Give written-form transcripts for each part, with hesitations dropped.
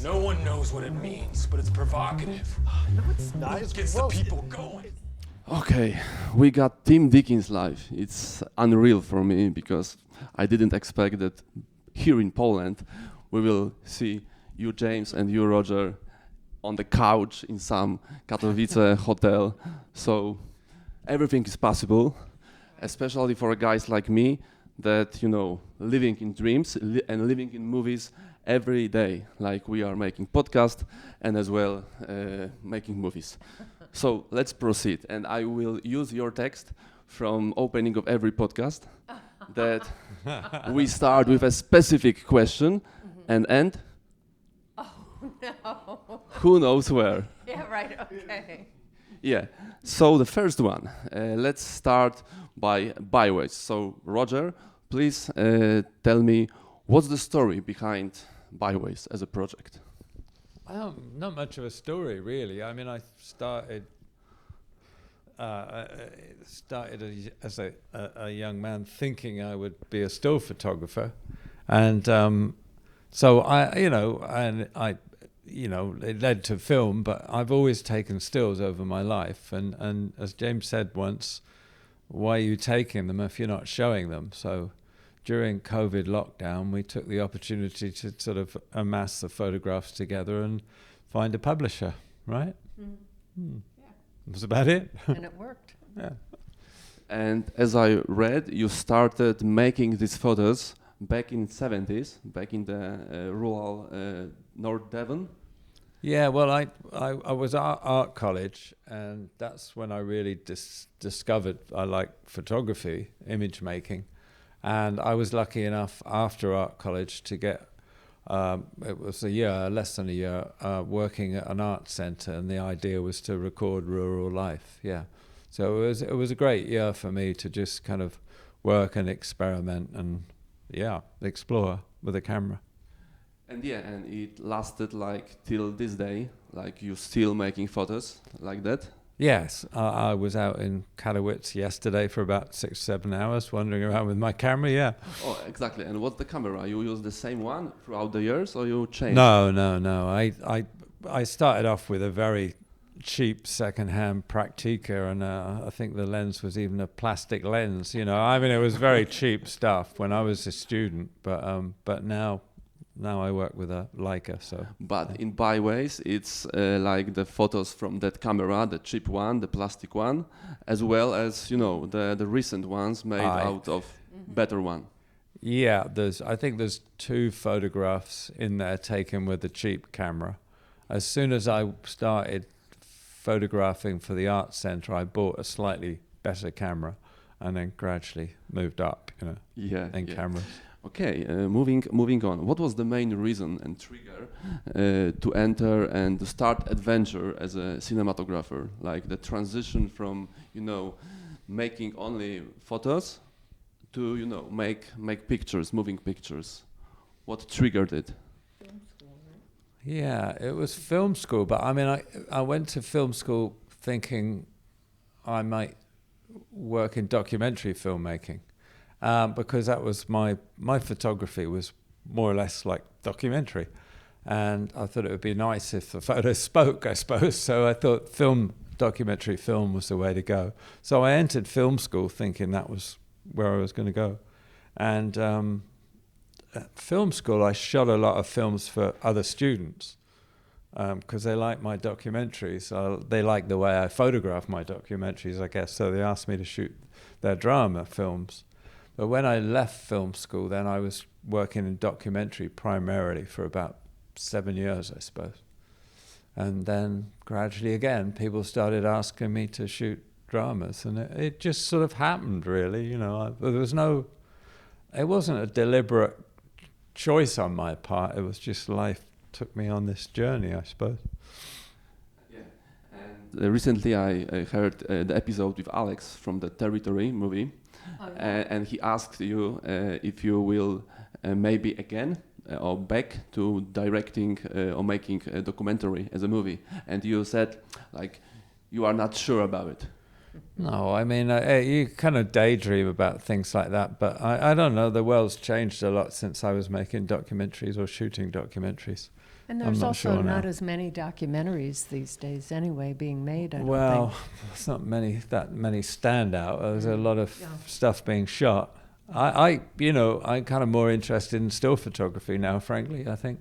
No one knows what it means, but it's provocative. No, it's not. It's Gets the gross. people going. Okay, we got Team Deakins live. It's unreal for me because I didn't expect that here in Poland we will see you, James, and you, Roger, on the couch in some Katowice hotel. So everything is possible, especially for guys like me that, you know, living in dreams and living in movies every day, like we are making podcast and as well making movies. So let's proceed, and I will use your text from opening of every podcast that we start with a specific question and end No. who knows where. Yeah, right, okay. Yeah, so the first one, let's start by Byways. So Roger, please tell me what's the story behind Byways as a project? Not much of a story, really. I mean, I started as a young man thinking I would be a still photographer, and so it led to film. But I've always taken stills over my life, and as James said once, why are you taking them if you're not showing them? So during COVID lockdown, we took the opportunity to sort of amass the photographs together and find a publisher, right? Yeah. That's about it. And it worked. Yeah. And as I read, you started making these photos back in 70s, back in the rural North Devon. Yeah, well, I was at art college, and that's when I really discovered I like photography, image making. And I was lucky enough after art college to get, it was less than a year, working at an art center, and the idea was to record rural life, yeah. So it was a great year for me to just kind of work and experiment and, explore with a camera. And and it lasted like till this day, like you still making photos like that? Yes, I was out in Katowice yesterday for about 6-7 hours wandering around with my camera, yeah. Oh, exactly. And what's the camera? You use the same one throughout the years or you change? No. I started off with a very cheap second-hand Praktika, and I think the lens was even a plastic lens, you know. I mean, it was very cheap stuff when I was a student, but now I work with a Leica, so. But in Byways, it's like the photos from that camera, the cheap one, the plastic one, as well as, you know, the recent ones made out of better one. Yeah, I think there's 2 photographs in there taken with the cheap camera. As soon as I started photographing for the art center, I bought a slightly better camera and then gradually moved up, you know, in cameras. Okay, moving on. What was the main reason and trigger to enter and to start adventure as a cinematographer? Like the transition from, you know, making only photos to, you know, make pictures, moving pictures. What triggered it? Film school, right? Yeah, it was film school, but I mean, I went to film school thinking I might work in documentary filmmaking. Because that was my photography was more or less like documentary, and I thought it would be nice if the photos spoke, I suppose. So I thought documentary film was the way to go. So I entered film school thinking that was where I was going to go, and at film school I shot a lot of films for other students because they liked my documentaries. They liked the way I photographed my documentaries, I guess. So they asked me to shoot their drama films. But when I left film school, then I was working in documentary primarily for about 7 years, I suppose. And then gradually again, people started asking me to shoot dramas, and it just sort of happened, really. You know, it wasn't a deliberate choice on my part. It was just life took me on this journey, I suppose. Yeah, and recently I heard the episode with Alex from the Territory movie. Oh, yeah. And he asked you if you will maybe again or back to directing or making a documentary as a movie, and you said like you are not sure about it. No, I mean, you kind of daydream about things like that, but I don't know, the world's changed a lot since I was making documentaries or shooting documentaries. And I'm there's not also sure not now. as many documentaries these days anyway being made, I don't Well, think. it's not that many stand out. There's a lot of Yeah. stuff being shot. I'm kind of more interested in still photography now, frankly, I think.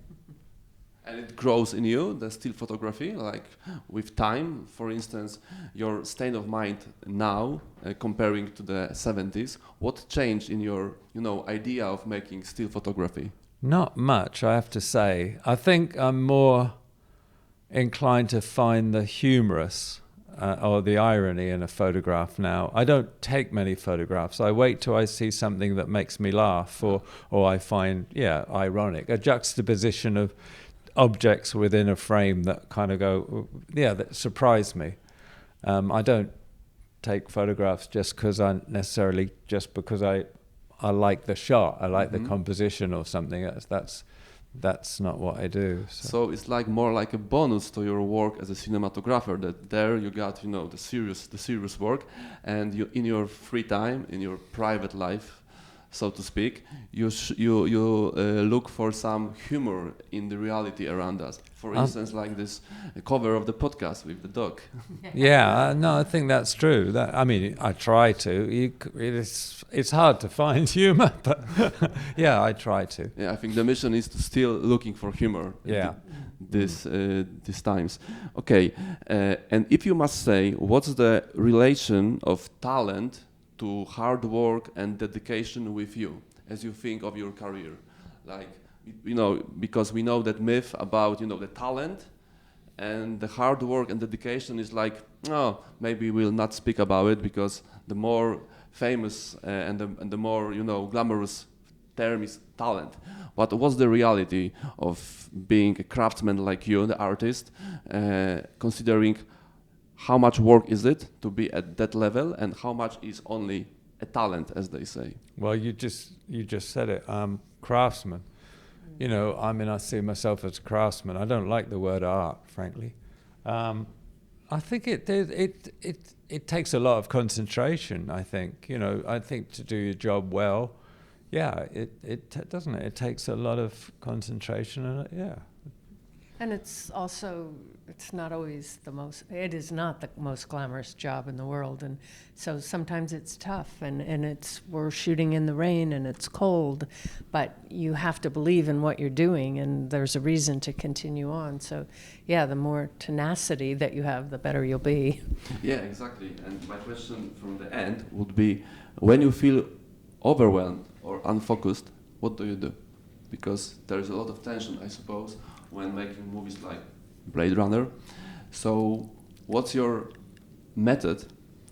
And it grows in you, the still photography, like with time. For instance, your state of mind now, comparing to the 70s, what changed in your, idea of making still photography? Not much, I have to say. I think I'm more inclined to find the humorous or the irony in a photograph now. I don't take many photographs. I wait till I see something that makes me laugh or I find, ironic. A juxtaposition of objects within a frame that kind of go, that surprise me. I don't take photographs just because I like the shot, I like the composition or something. That's not what I do. So it's like more like a bonus to your work as a cinematographer. That there you got the serious work, and you in your free time, in your private life, so to speak, you look for some humor in the reality around us. For instance, like this cover of the podcast with the dog. No, I think that's true. I try to. It's hard to find humor, but I try to. Yeah, I think the mission is to still looking for humor. Yeah. These times. Okay, and if you must say, what's the relation of talent to hard work and dedication with you as you think of your career? Like, because we know that myth about, the talent and the hard work and dedication is like, maybe we'll not speak about it because the more famous and the more, glamorous term is talent. But what's the reality of being a craftsman like you, the artist, considering how much work is it to be at that level, and how much is only a talent, as they say? Well, you just said it. Craftsman. I see myself as a craftsman. I don't like the word art, frankly. I think it takes a lot of concentration. I think I think to do your job well, it doesn't it. It takes a lot of concentration, and And it's not always it is not the most glamorous job in the world. And so sometimes it's tough and we're shooting in the rain and it's cold, but you have to believe in what you're doing and there's a reason to continue on. So the more tenacity that you have, the better you'll be. Yeah, exactly. And my question from the end would be, when you feel overwhelmed or unfocused, what do you do? Because there is a lot of tension, I suppose, when making movies like Blade Runner. So what's your method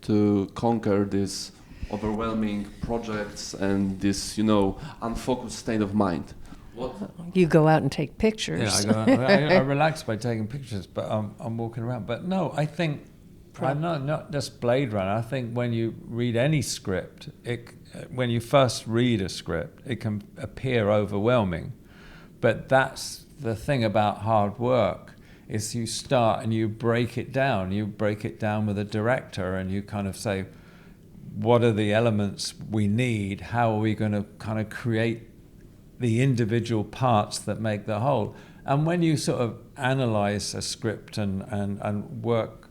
to conquer this overwhelming projects and this, unfocused state of mind? You go out and take pictures. I relax by taking pictures, but I'm walking around. But no, I think I'm not just Blade Runner. I think when you read any script, when you first read a script, it can appear overwhelming. But that's the thing about hard work, is you start and you break it down. You break it down with a director and you kind of say, what are the elements we need? How are we going to kind of create the individual parts that make the whole? And when you sort of analyze a script and work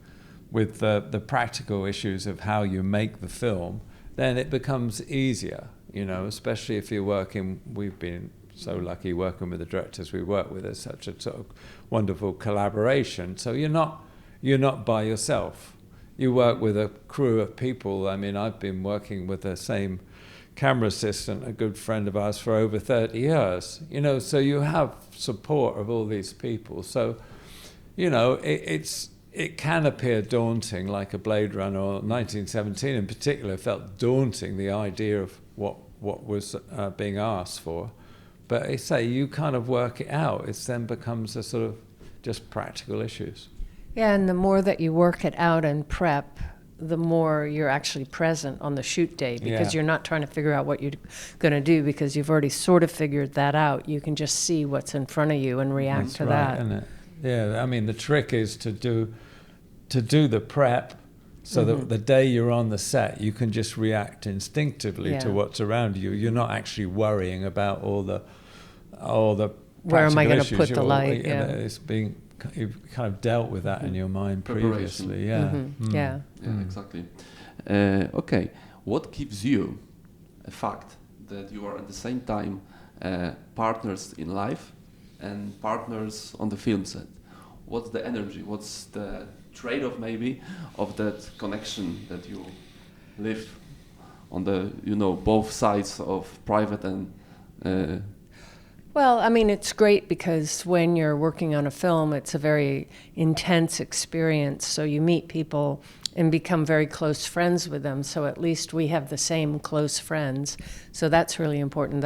with the practical issues of how you make the film, then it becomes easier, especially if you're we've been so lucky working with the directors we work with. It's such a sort of wonderful collaboration. So you're not by yourself. You work with a crew of people. I mean, I've been working with the same camera assistant, a good friend of ours, for over 30 years. So you have support of all these people. So, it can appear daunting, like a Blade Runner or 1917 in particular felt daunting, the idea of what was being asked for. But I say you kind of work it out. It then becomes a sort of just practical issues. Yeah, and the more that you work it out and prep, the more you're actually present on the shoot day, because you're not trying to figure out what you're going to do because you've already sort of figured that out. You can just see what's in front of you and react That's to right, that. isn't it? Yeah, I mean, the trick is to do the prep so that the day you're on the set, you can just react instinctively to what's around you. You're not actually worrying about all the where am I going to practical put issues, the light? you know, Yeah. it's being, you've kind of dealt with that in your mind Preparation. previously. Yeah. Mm-hmm. Yeah. Yeah, exactly. Okay, what gives you a fact that you are at the same time partners in life and partners on the film set? What's the energy? What's the trade-off maybe of that connection that you live on the, you know, both sides of private and Well, I mean, it's great because when you're working on a film, it's a very intense experience. So you meet people and become very close friends with them. So at least we have the same close friends. So that's really important.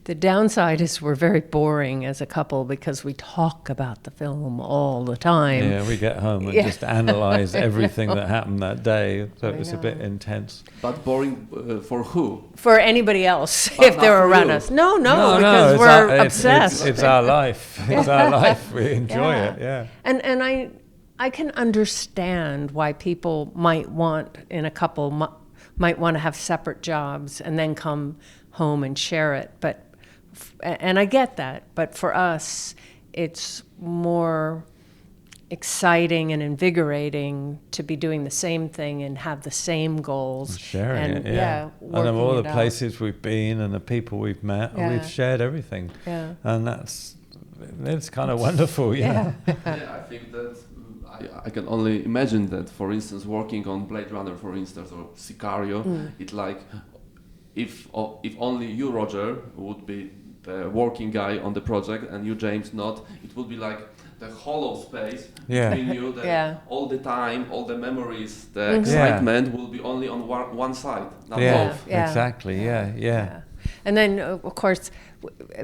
The downside is we're very boring as a couple because we talk about the film all the time. Yeah, we get home and Yeah. just analyze everything that happened that day. So I it was a know. bit intense. but boring for who? For anybody else, But if they're not for around you. us. No, because it's we're our, obsessed. It's our life. It's our life. We enjoy Yeah. it. Yeah. And I can understand why people might want, in a couple, might want to have separate jobs and then come home and share it. And I get that. But for us, it's more exciting and invigorating to be doing the same thing and have the same goals. Sharing and, it, yeah. And of working all it the out. places we've been and the people we've met, Yeah. we've shared everything. Yeah. And it's kind of wonderful, Yeah. Yeah, I think that I can only imagine that, for instance, working on Blade Runner, for instance, or Sicario, it's like if only you, Roger, would be the working guy on the project and you, James, not, it would be like the hollow space between you that Yeah. all the time, all the memories, the excitement will be only on one side, not both. Yeah. Exactly, yeah. And then, of course,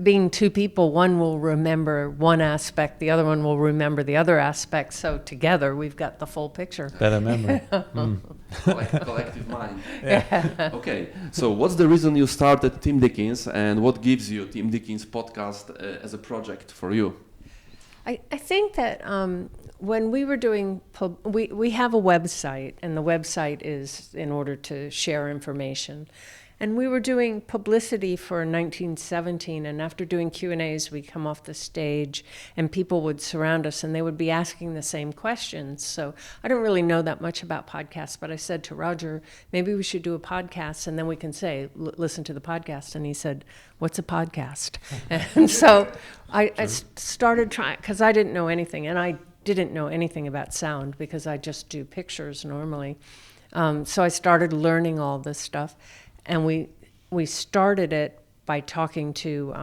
being two people, one will remember one aspect, the other one will remember the other aspect. So together, we've got the full picture. Better memory. Collective mind. Okay, so what's the reason you started Team Deakins and what gives you Team Deakins podcast as a project for you? I think that when we were doing, we have a website, and the website is in order to share information. And we were doing publicity for 1917, and after doing Q&As, we'd come off the stage, and people would surround us, and they would be asking the same questions. So I don't really know that much about podcasts, but I said to Roger, maybe we should do a podcast, and then we can say, listen to the podcast. And he said, what's a podcast? And so I started trying, because I didn't know anything, and I didn't know anything about sound, because I just do pictures normally. So I started learning all this stuff. And we started it by talking to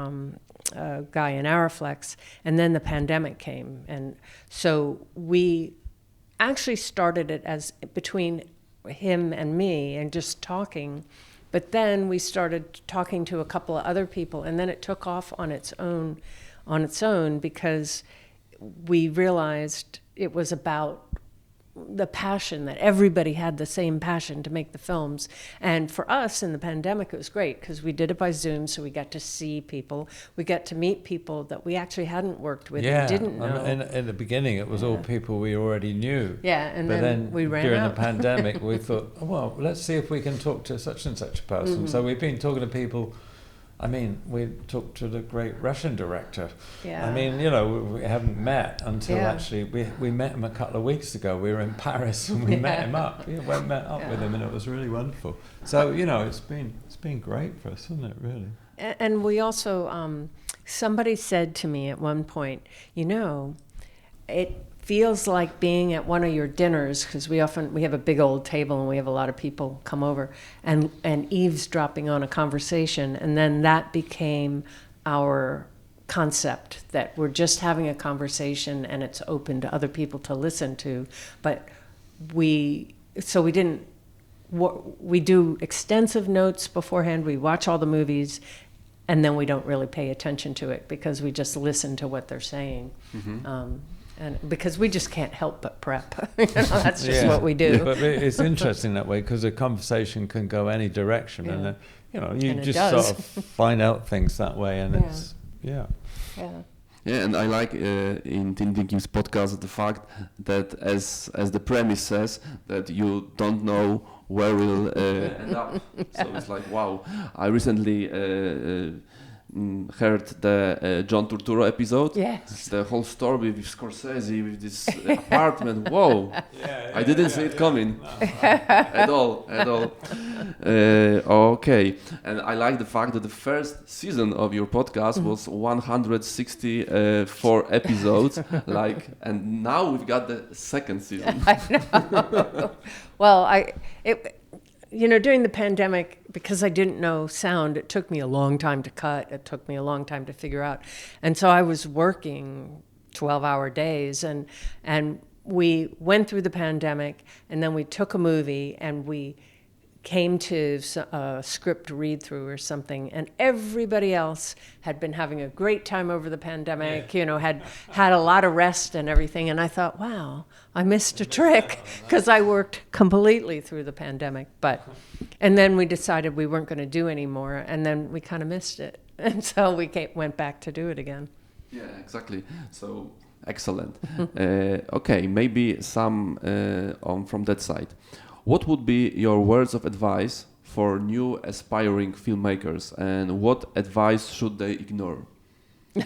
a guy in Ariflex, and then the pandemic came. And so we actually started it as between him and me and just talking. But then we started talking to a couple of other people, and then it took off on its own because we realized it was about the passion, that everybody had the same passion to make the films. And for us in the pandemic, it was great because we did it by Zoom, so we got to see people. We got to meet people that we actually hadn't worked with and didn't know. In the beginning, it was all people we already knew. Yeah, and but then we ran during out. the pandemic, we thought, oh, well, let's see if we can talk to such and such a person. So we've been talking to people. I mean, we talked to the great Russian director. Yeah. I mean, you know, we haven't met until actually we met him a couple of weeks ago. We were in Paris and we met him up. We met up with him, and it was really wonderful. So you know, it's been great for us, hasn't it? Really. And we also, somebody said to me at one point, you know, it feels like being at one of your dinners, because we have a big old table and we have a lot of people come over, and eavesdropping on a conversation, and then that became our concept, that we're just having a conversation and it's open to other people to listen to. But we do extensive notes beforehand, we watch all the movies, and then we don't really pay attention to it because we just listen to what they're saying. And because we just can't help but prep. That's just what we do. But it's interesting that way, because a conversation can go any direction, and you know, you just sort of find out things that way, and it's Yeah, and I like in Team Deakins podcast the fact that as the premise says, that you don't know where we'll end up. So it's like, wow, I recently heard the John Turturro episode. Yes. The whole story with Scorsese, with this apartment. Whoa! I didn't see it coming at all. Okay, and I like the fact that the first season of your podcast was 164 episodes, and now we've got the second season. I know. Well, during the pandemic, because I didn't know sound, it took me a long time to cut. It took me a long time to figure out. And so I was working 12-hour days, and we went through the pandemic, and then we took a movie, and we came to a script read-through or something, and everybody else had been having a great time over the pandemic, had a lot of rest and everything, and I thought, wow, I missed a trick, because I worked completely through the pandemic. And then we decided we weren't going to do any more, and then we kind of missed it, and so we went back to do it again. Yeah, exactly. So excellent. Okay, maybe some from that side. What would be your words of advice for new aspiring filmmakers, and what advice should they ignore? They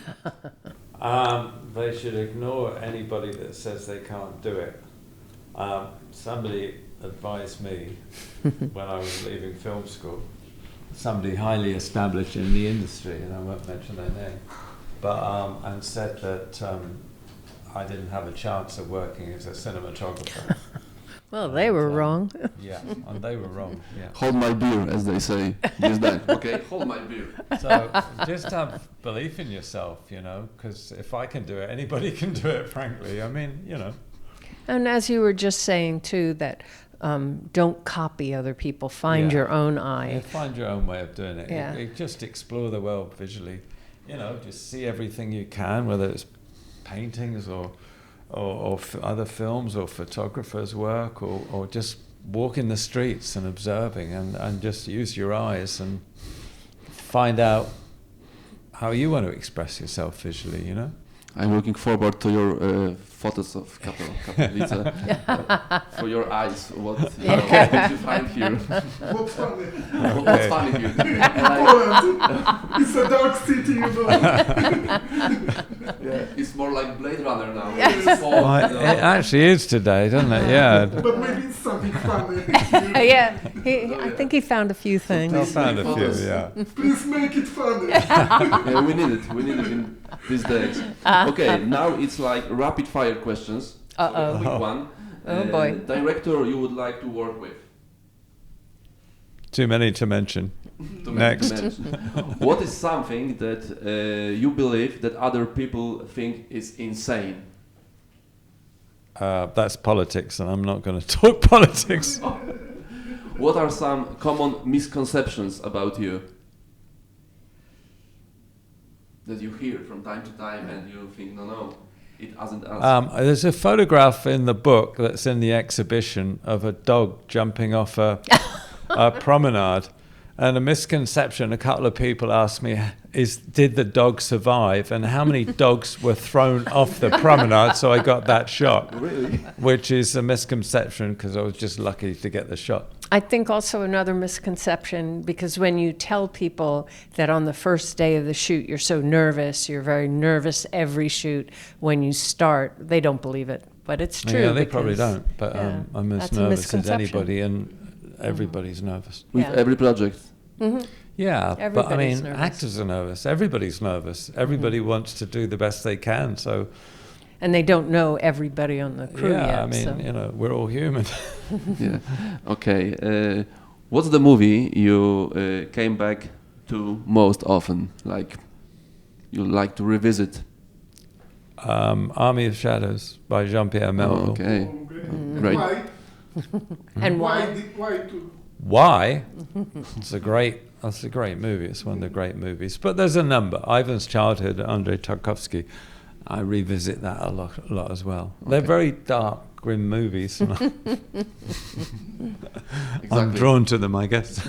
should ignore anybody that says they can't do it. Somebody advised me when I was leaving film school, somebody highly established in the industry, and I won't mention their name, but and said that I didn't have a chance of working as a cinematographer. Well, they were wrong. Yeah, and they were wrong. Yeah. Hold my beer, as they say. Just that. Okay, hold my beer. So just have belief in yourself, because if I can do it, anybody can do it, frankly. I mean, And as you were just saying, too, that don't copy other people. Find your own eye. Yeah, find your own way of doing it. Yeah. Just explore the world visually. Just see everything you can, whether it's paintings or other films or photographers' work, or just walk in the streets and observing, and just use your eyes and find out how you want to express yourself visually, I'm looking forward to your photos of Katowice for your eyes. What you find here? What's funny? What's funny here? Poland. It's a dark city, Yeah, it's more like Blade Runner now. Yes. It actually is today, doesn't it? Yeah. But maybe it's something funny. I think he found a few things. I found a few, yeah. Please make it funny. Yeah, we need it. We need it in these days. Okay, now it's like rapid fire questions. So a quick one. Oh boy. Director you would like to work with? Too many to mention. Next. What is something that you believe that other people think is insane? That's politics, and I'm not going to talk politics. What are some common misconceptions about you that you hear from time to time and you think, no, it isn't us? There's a photograph in the book that's in the exhibition of a dog jumping off a promenade. And a misconception, a couple of people asked me, did the dog survive? And how many dogs were thrown off the promenade? So I got that shot. Really? Which is a misconception, because I was just lucky to get the shot. I think also another misconception, because when you tell people that on the first day of the shoot you're so nervous, you're very nervous every shoot when you start, they don't believe it. But it's true. Yeah, they probably don't. But I'm as that's a nervous as misconception. anybody, and everybody's nervous. With every project? Mm-hmm. Yeah, but I Everybody's mean, nervous. actors are nervous. Everybody's nervous. Everybody wants to do the best they can. So, And they don't know everybody on the crew yet. yeah, I mean, so. we're all human. Yeah. Okay. What's the movie you came back to most often? Like you like to revisit? Army of Shadows by Jean-Pierre Melville. Okay. Great. Why? And why? Why to? Why? That's a great movie. It's one of the great movies. But there's a number. Ivan's Childhood, Andrei Tarkovsky. I revisit that a lot as well. Okay. They're very dark, grim movies. I'm drawn to them, I guess.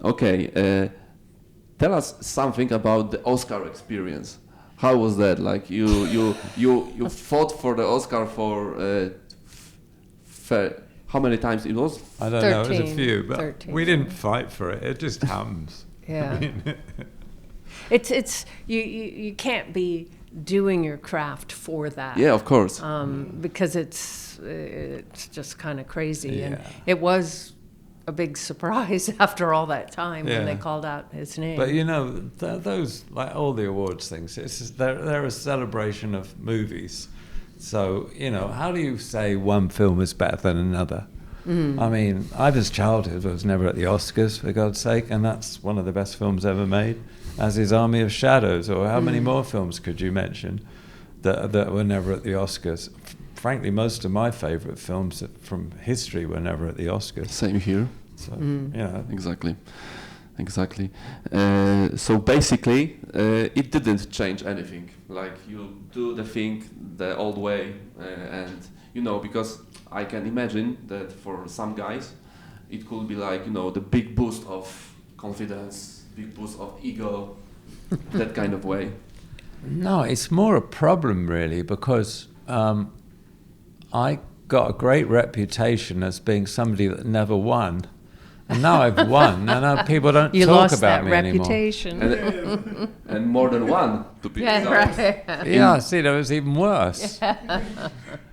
Okay. Tell us something about the Oscar experience. How was that? Like you fought for the Oscar for how many times it was? I don't know. It was a few, but 13. we didn't fight for it. It just happens. Yeah. It's you can't be doing your craft for that. Yeah, of course. Because it's just kind of crazy, and Yeah. it was a big surprise after all that time when they Yeah. called out his name. But you know, those, like all the awards things, they're a celebration of movies. So, you know, how do you say one film is better than another? I mean, Ivan's Childhood was never at the Oscars, for God's sake, and that's one of the best films ever made, as is Army of Shadows, or how many more films could you mention that were never at the Oscars? Frankly, most of my favourite films from history were never at the Oscars. Same here. So, yeah. Exactly. So basically, it didn't change anything. Like, you do the thing the old way, and you know, because I can imagine that for some guys, it could be like, you know, the big boost of confidence, big boost of ego, that kind of way. No, it's more a problem, really, because I got a great reputation as being somebody that never won. And now I've won, and now people don't you talk lost about that me anymore. reputation. And more than one, to be Yeah, precise. right. Yeah, see, that was even worse.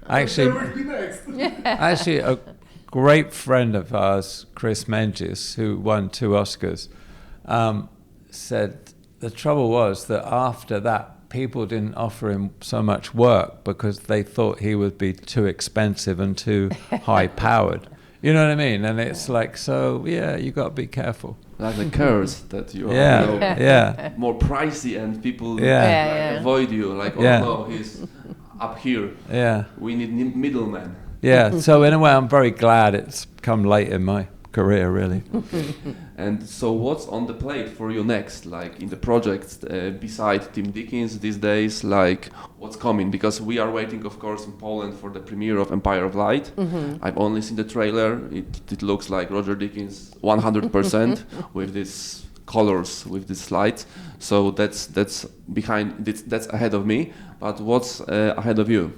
Actually, There will be next. actually, a great friend of ours, Chris Menges, who won 2 Oscars, said the trouble was that after that, people didn't offer him so much work because they thought he would be too expensive and too high-powered. You know what I mean? And it's like, so, yeah, you got to be careful. Like the curse that you are, Yeah, you know, yeah, more pricey, and people Yeah. Yeah. avoid you. Like, oh Yeah. no, he's up here. yeah. We need middlemen. Yeah, so in a way, I'm very glad it's come late in my career, really. And so, what's on the plate for you next? Like in the projects beside Tim Deakins these days, like what's coming? Because we are waiting, of course, in Poland for the premiere of Empire of Light. I've only seen the trailer. It looks like Roger Deakins 100% with these colors, with these slides. So that's behind. That's ahead of me. But what's ahead of you?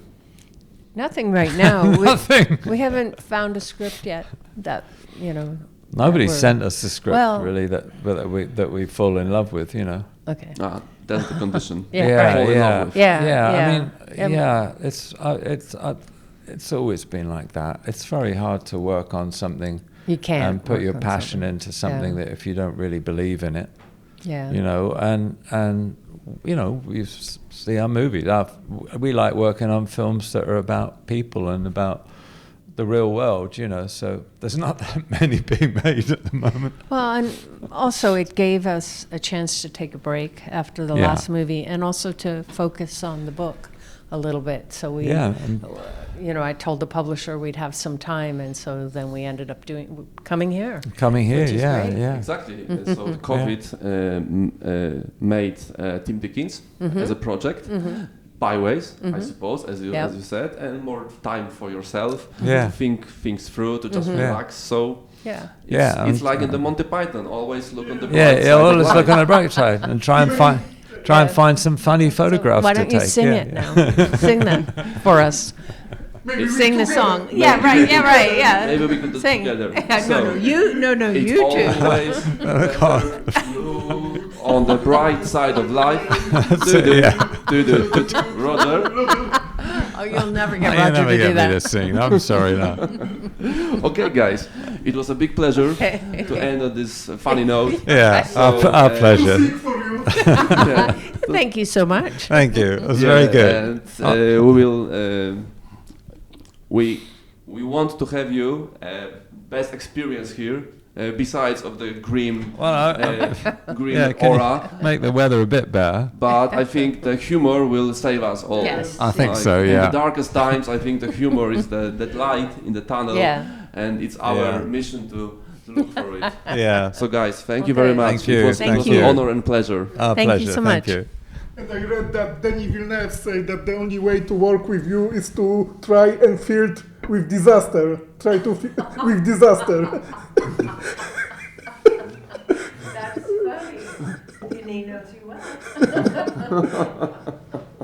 Nothing right now. Nothing. We haven't found a script yet that, you know. Nobody that we're- sent us the script, Well- really, that we fall in love with, you know. Okay. That's the condition. Yeah, right. Fall in love with. Yeah, I yeah. mean, Yeah. it's always been like that. It's very hard to work on something You can't and put work your on passion something. into something Yeah. that if you don't really believe in it, Yeah. you know, and you know, we see our movies. We like working on films that are about people and about the real world, you know, so there's not that many being made at the moment. Well, and also it gave us a chance to take a break after the Yeah. last movie, and also to focus on the book a little bit. So we, Yeah, and- you know, I told the publisher we'd have some time, and so then we ended up coming here. Coming here, Which is yeah, great. yeah. Exactly. So the COVID made Tim Deakins as a project. Byways, I suppose, as you Yep. said, and more time for yourself Yeah. to think things through, to just Yeah. relax. So Yeah. it's like in the Monty Python, always look on the bright Yeah, side of always life. look on the bright side and try and find some funny photographs Why to don't you take. sing yeah, it yeah. now? Sing that for us. Maybe we Sing the together. song. Yeah, right. Yeah, right. Yeah. Maybe we can do it Sing. together. No, It's you two. always better look on the bright side of life. Roger. Oh, you'll never get You Roger never to do get me that. to sing. I'm sorry, no. Okay, guys, it was a big pleasure to end on this funny note. Yeah, So, our pleasure. Sing for you. Yeah. Thank you so much. Thank you. It was Yeah, very good. And we will. We want to have you best experience here. Besides of the grim, grim Yeah, can aura, you make the weather a bit better? but I think the humor will save us all. Yes. I think so, In yeah. the darkest times, I think the humor is that light in the tunnel, Yeah. and it's our Yeah. mission to look for it. Yeah. So, guys, thank you very Okay. much. Thank you. It was, Thank it was you. an honor and pleasure. Our Thank you pleasure. so Thank much. you. And I read that Denis Villeneuve said that the only way to work with you is to try and flirt with disaster. Try to with disaster. That's funny. Denis knows you well.